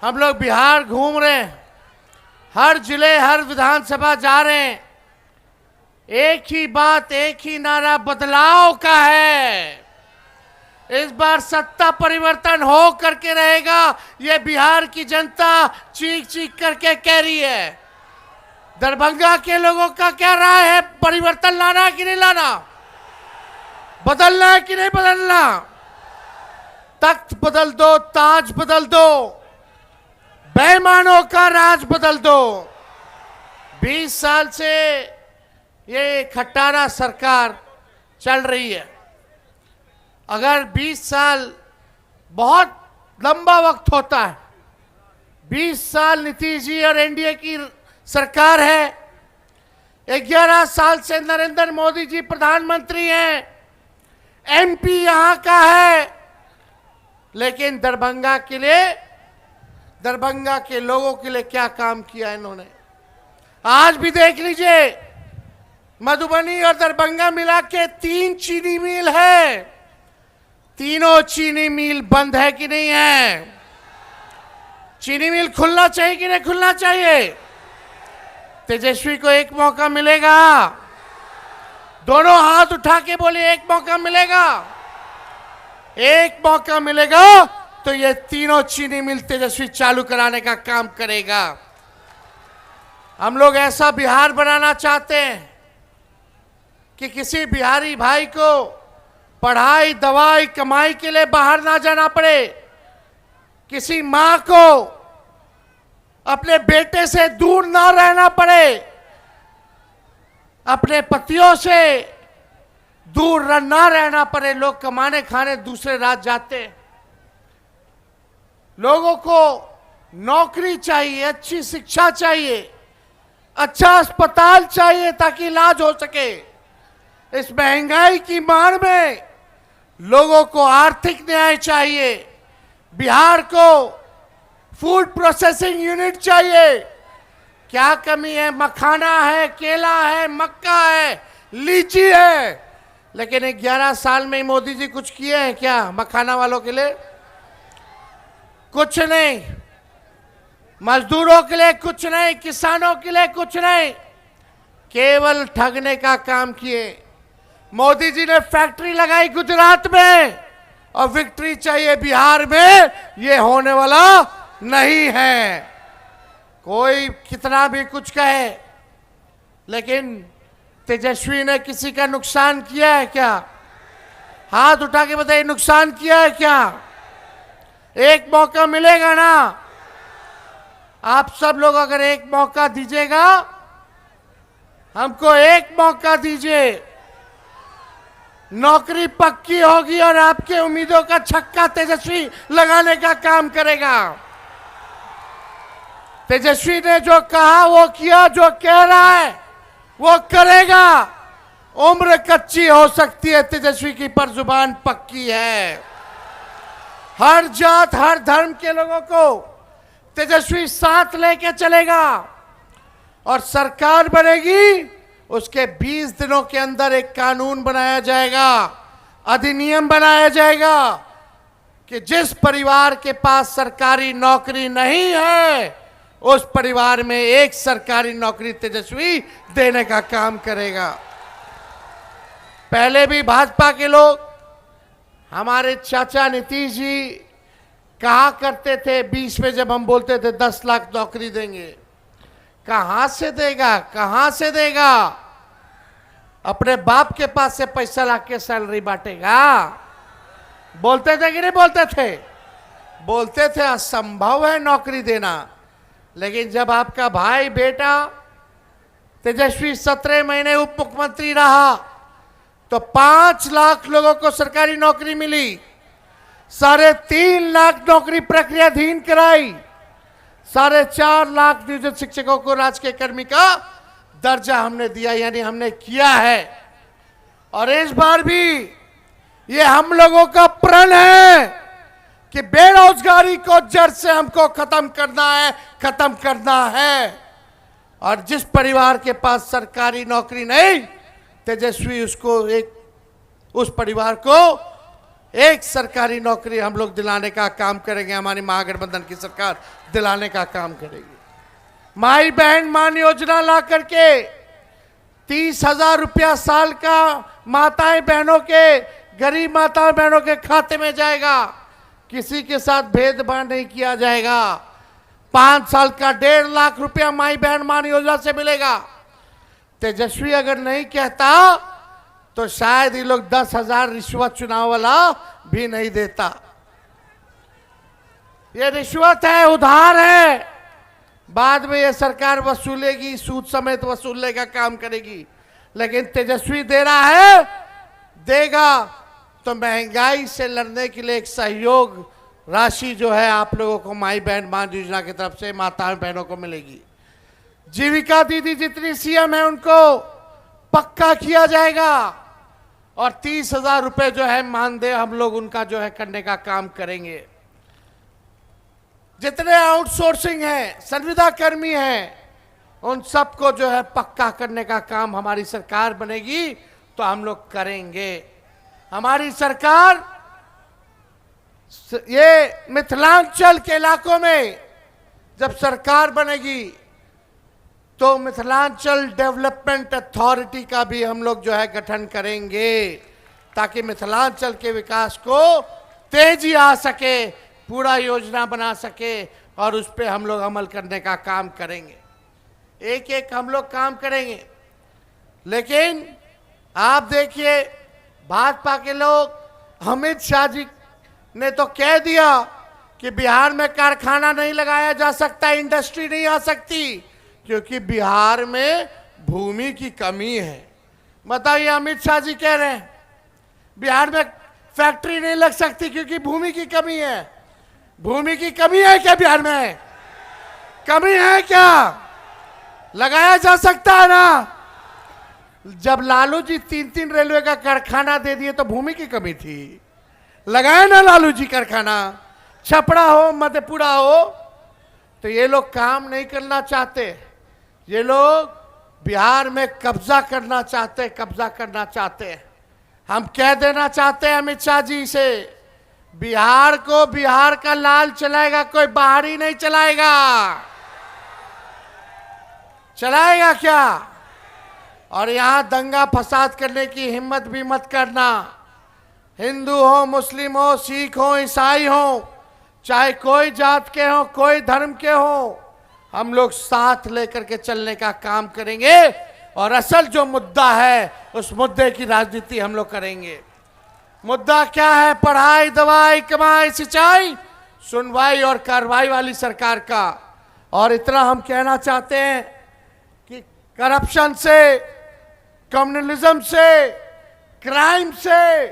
हम लोग बिहार घूम रहे हैं, हर जिले हर विधानसभा जा रहे हैं। एक ही बात, एक ही नारा बदलाव का है। इस बार सत्ता परिवर्तन हो करके रहेगा, ये बिहार की जनता चीख चीख करके कह रही है। दरभंगा के लोगों का क्या राय है? परिवर्तन लाना है कि नहीं लाना? बदलना है कि नहीं बदलना? तख्त बदल दो, ताज बदल दो, बेईमानों का राज बदल दो। 20 साल से ये खट्टारा सरकार चल रही है। अगर 20 साल बहुत लंबा वक्त होता है, 20 साल नीतीश जी और एनडीए की सरकार है, 11 साल से नरेंद्र मोदी जी प्रधानमंत्री हैं, एमपी यहां का है, लेकिन दरभंगा के लिए, दरभंगा के लोगों के लिए क्या काम किया इन्होंने? आज भी देख लीजिए, मधुबनी और दरभंगा मिला के 3 चीनी मिल है। तीनों चीनी मिल बंद है कि नहीं है? चीनी मिल खुलना चाहिए कि नहीं खुलना चाहिए? तेजस्वी को एक मौका मिलेगा। दोनों हाथ उठा के बोले, एक मौका मिलेगा। एक मौका मिलेगा तो ये तीनों चीनी मिल तेजस्वी चालू कराने का काम करेगा। हम लोग ऐसा बिहार बनाना चाहते हैं कि किसी बिहारी भाई को पढ़ाई, दवाई, कमाई के लिए बाहर ना जाना पड़े। किसी मां को अपने बेटे से दूर ना रहना पड़े। अपने पतियों से दूर ना रहना पड़े। लोग कमाने खाने दूसरे राज्य जाते हैं। लोगों को नौकरी चाहिए, अच्छी शिक्षा चाहिए, अच्छा अस्पताल चाहिए ताकि इलाज हो सके। इस महंगाई की मार में लोगों को आर्थिक न्याय चाहिए। बिहार को फूड प्रोसेसिंग यूनिट चाहिए। क्या कमी है? मखाना है, केला है, मक्का है, लीची है, लेकिन 11 साल में मोदी जी कुछ किए हैं क्या मखाना वालों के लिए? कुछ नहीं। मजदूरों के लिए कुछ नहीं, किसानों के लिए कुछ नहीं, केवल ठगने का काम किए। मोदी जी ने फैक्ट्री लगाई गुजरात में और विक्ट्री चाहिए बिहार में, ये होने वाला नहीं है। कोई कितना भी कुछ कहे, लेकिन तेजस्वी ने किसी का नुकसान किया है क्या? हाथ उठा के बताइए, नुकसान किया है क्या? एक मौका मिलेगा ना? आप सब लोग अगर एक मौका दीजिएगा, हमको एक मौका दीजिए, नौकरी पक्की होगी और आपके उम्मीदों का छक्का तेजस्वी लगाने का काम करेगा। तेजस्वी ने जो कहा वो किया, जो कह रहा है वो करेगा। उम्र कच्ची हो सकती है तेजस्वी की, पर जुबान पक्की है। हर जात हर धर्म के लोगों को तेजस्वी साथ लेके चलेगा और सरकार बनेगी। उसके 20 दिनों के अंदर एक कानून बनाया जाएगा, अधिनियम बनाया जाएगा कि जिस परिवार के पास सरकारी नौकरी नहीं है, उस परिवार में एक सरकारी नौकरी तेजस्वी देने का काम करेगा। पहले भी भाजपा के लोग, हमारे चाचा नीतीश जी कहा करते थे 20 में, जब हम बोलते थे 10 लाख नौकरी देंगे, कहां से देगा, कहां से देगा? अपने बाप के पास से पैसा लाके सैलरी बांटेगा? बोलते थे कि नहीं बोलते थे? बोलते थे असंभव है नौकरी देना। लेकिन जब आपका भाई बेटा तेजस्वी 17 महीने उप मुख्यमंत्री रहा तो 5 लाख लोगों को सरकारी नौकरी मिली, 3.5 लाख नौकरी प्रक्रियाधीन कराई, 4.5 लाख नियोजित शिक्षकों को राजकीय कर्मी का दर्जा हमने दिया, यानी हमने किया है। और इस बार भी ये हम लोगों का प्रण है कि बेरोजगारी को जड़ से हमको खत्म करना है, खत्म करना है। और जिस परिवार के पास सरकारी नौकरी नहीं, तेजस्वी उसको उस परिवार को एक सरकारी नौकरी हम लोग दिलाने का काम करेंगे, हमारी महागठबंधन की सरकार दिलाने का काम करेगी। माई बहन मान योजना ला करके 30,000 रुपया साल का माताएं बहनों के, गरीब माताएं बहनों के खाते में जाएगा। किसी के साथ भेदभाव नहीं किया जाएगा। 5 साल का 1.5 लाख रुपया माई बहन मान योजना से मिलेगा। तेजस्वी अगर नहीं कहता तो शायद ये लोग 10,000 रिश्वत चुनाव वाला भी नहीं देता। ये रिश्वत है, उधार है, बाद में ये सरकार वसूलेगी, सूद समेत वसूलने का काम करेगी। लेकिन तेजस्वी दे रहा है, देगा तो महंगाई से लड़ने के लिए एक सहयोग राशि जो है आप लोगों को माई बहन मान योजना की तरफ से माताओं बहनों को मिलेगी। जीविका दीदी जितनी सीएम है उनको पक्का किया जाएगा और 30,000 रुपए जो है मानदेय हम लोग उनका जो है करने का काम करेंगे। जितने आउटसोर्सिंग है, संविदा कर्मी हैं, उन सबको जो है पक्का करने का काम हमारी सरकार बनेगी तो हम लोग करेंगे। हमारी सरकार ये मिथिलांचल के इलाकों में जब सरकार बनेगी तो मिथिलांचल डेवलपमेंट अथॉरिटी का भी हम लोग जो है गठन करेंगे ताकि मिथिलांचल के विकास को तेजी आ सके, पूरा योजना बना सके और उस पर हम लोग अमल करने का काम करेंगे। एक एक हम लोग काम करेंगे। लेकिन आप देखिए भाजपा के लोग, अमित शाह जी ने तो कह दिया कि बिहार में कारखाना नहीं लगाया जा सकता, इंडस्ट्री नहीं आ सकती क्योंकि बिहार में भूमि की कमी है। बताइए, अमित शाह जी कह रहे हैं बिहार में फैक्ट्री नहीं लग सकती क्योंकि भूमि की कमी है। भूमि की कमी है क्या बिहार में? कमी है क्या? लगाया जा सकता है ना। जब लालू जी 3-3 रेलवे का कारखाना दे दिए तो भूमि की कमी थी, लगाए ना लालू जी कारखाना। छपरा हो, मधेपुरा हो, तो ये लोग काम नहीं करना चाहते। ये लोग बिहार में कब्जा करना चाहते, कब्जा करना चाहते। हम कह देना चाहते हैं अमित शाह जी से, बिहार को बिहार का लाल चलाएगा, कोई बाहरी नहीं चलाएगा। चलाएगा क्या? और यहां दंगा फसाद करने की हिम्मत भी मत करना। हिंदू हो, मुस्लिम हो, सिख हो, ईसाई हो, चाहे कोई जात के हो, कोई धर्म के हो, हम लोग साथ लेकर के चलने का काम करेंगे और असल जो मुद्दा है उस मुद्दे की राजनीति हम लोग करेंगे। मुद्दा क्या है? पढ़ाई, दवाई, कमाई, सिंचाई, सुनवाई और कार्रवाई वाली सरकार का। और इतना हम कहना चाहते हैं कि करप्शन से, कम्युनलिज्म से, क्राइम से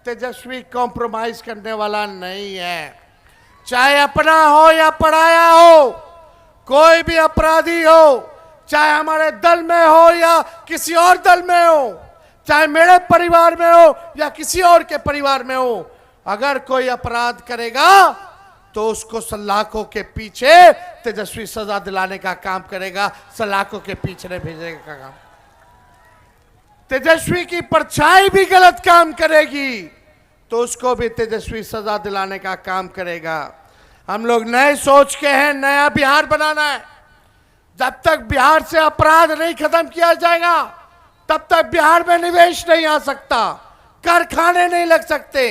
तेजस्वी कॉम्प्रोमाइज करने वाला नहीं है। चाहे अपना हो या पराया हो, कोई भी अपराधी हो, चाहे हमारे दल में हो या किसी और दल में हो, चाहे मेरे परिवार में हो या किसी और के परिवार में हो, अगर कोई अपराध करेगा तो उसको सलाखों के पीछे तेजस्वी सजा दिलाने का काम करेगा, सलाखों के पीछे नहीं भेजने का काम। तेजस्वी की परछाई भी गलत काम करेगी तो उसको भी तेजस्वी सजा दिलाने का काम करेगा। हम लोग नए सोच के हैं, नया बिहार बनाना है। जब तक बिहार से अपराध नहीं खत्म किया जाएगा तब तक बिहार में निवेश नहीं आ सकता, कारखाने नहीं लग सकते।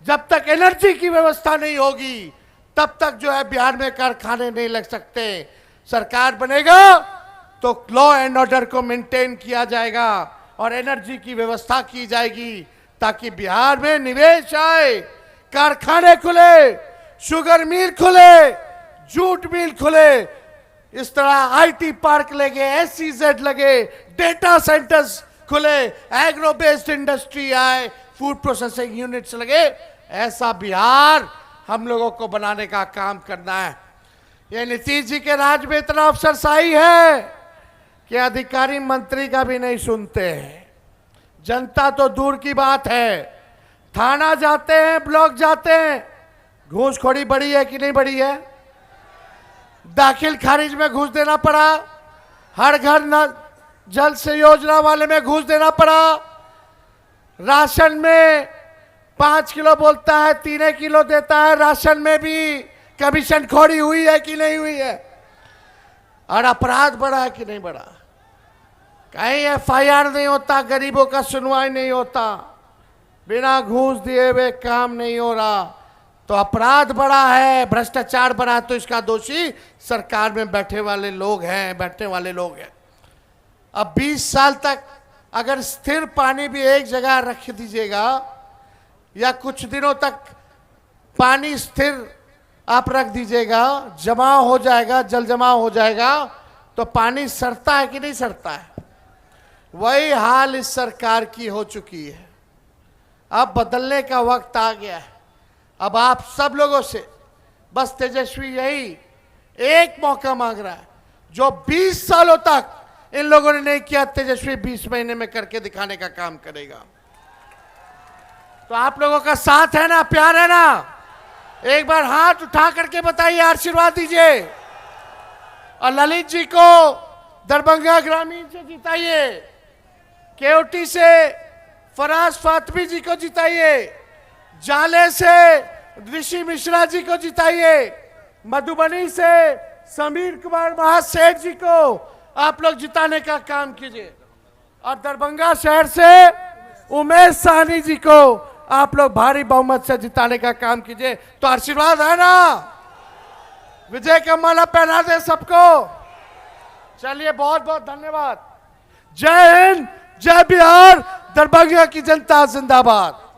जब तक एनर्जी की व्यवस्था नहीं होगी तब तक जो है बिहार में कारखाने नहीं लग सकते। सरकार बनेगा तो लॉ एंड ऑर्डर को मेंटेन किया जाएगा और एनर्जी की व्यवस्था की जाएगी ताकि बिहार में निवेश आए, कारखाने खुले, शुगर मिल खुले, जूट मिल खुले, इस तरह आईटी पार्क लगे, एसईजेड लगे, डेटा सेंटर्स खुले, एग्रो बेस्ड इंडस्ट्री आए, फूड प्रोसेसिंग यूनिट्स लगे। ऐसा बिहार हम लोगों को बनाने का काम करना है। ये नीतीश जी के राज में इतना अफसरशाही है कि अधिकारी मंत्री का भी नहीं सुनते हैं। जनता तो दूर की बात है, थाना जाते हैं, ब्लॉक जाते हैं, घूसखोरी बढ़ी है कि नहीं बढ़ी है? दाखिल खारिज में घूस देना पड़ा, हर घर न जल से योजना वाले में घूस देना पड़ा, राशन में 5 किलो बोलता है 3 किलो देता है। राशन में भी कमीशन खोरी हुई है कि नहीं हुई है? और अपराध बढ़ा है कि नहीं बढ़ा? कहीं FIR नहीं होता, गरीबों का सुनवाई नहीं होता, बिना घूस दिए हुए काम नहीं हो रहा, तो अपराध बढ़ा है, भ्रष्टाचार बढ़ा, तो इसका दोषी सरकार में बैठने वाले लोग हैं। अब 20 साल तक अगर स्थिर पानी भी एक जगह रख दीजिएगा या कुछ दिनों तक पानी स्थिर आप रख दीजिएगा, जमा हो जाएगा, जल जमा हो जाएगा, तो पानी सड़ता है कि नहीं सड़ता है? वही हाल इस सरकार की हो चुकी है। अब बदलने का वक्त आ गया है। अब आप सब लोगों से बस तेजस्वी यही एक मौका मांग रहा है, जो 20 सालों तक इन लोगों ने नहीं किया, तेजस्वी 20 महीने में करके दिखाने का काम करेगा। तो आप लोगों का साथ है ना, प्यार है ना? एक बार हाथ उठा करके बताइए, आशीर्वाद दीजिए। और ललित जी को दरभंगा ग्रामीण से जिताइए, केवटी से फराज फातमी जी को जिताइए, जाले से ऋषि मिश्रा जी को जिताइए, मधुबनी से समीर कुमार महासेठ जी को आप लोग जिताने का काम कीजिए, और दरभंगा शहर से उमेश साहनी जी को आप लोग भारी बहुमत से जिताने का काम कीजिए। तो आशीर्वाद है ना? विजय का माला पहना दे सबको। चलिए, बहुत बहुत धन्यवाद। जय हिंद, जय बिहार, दरभंगा की जनता जिंदाबाद।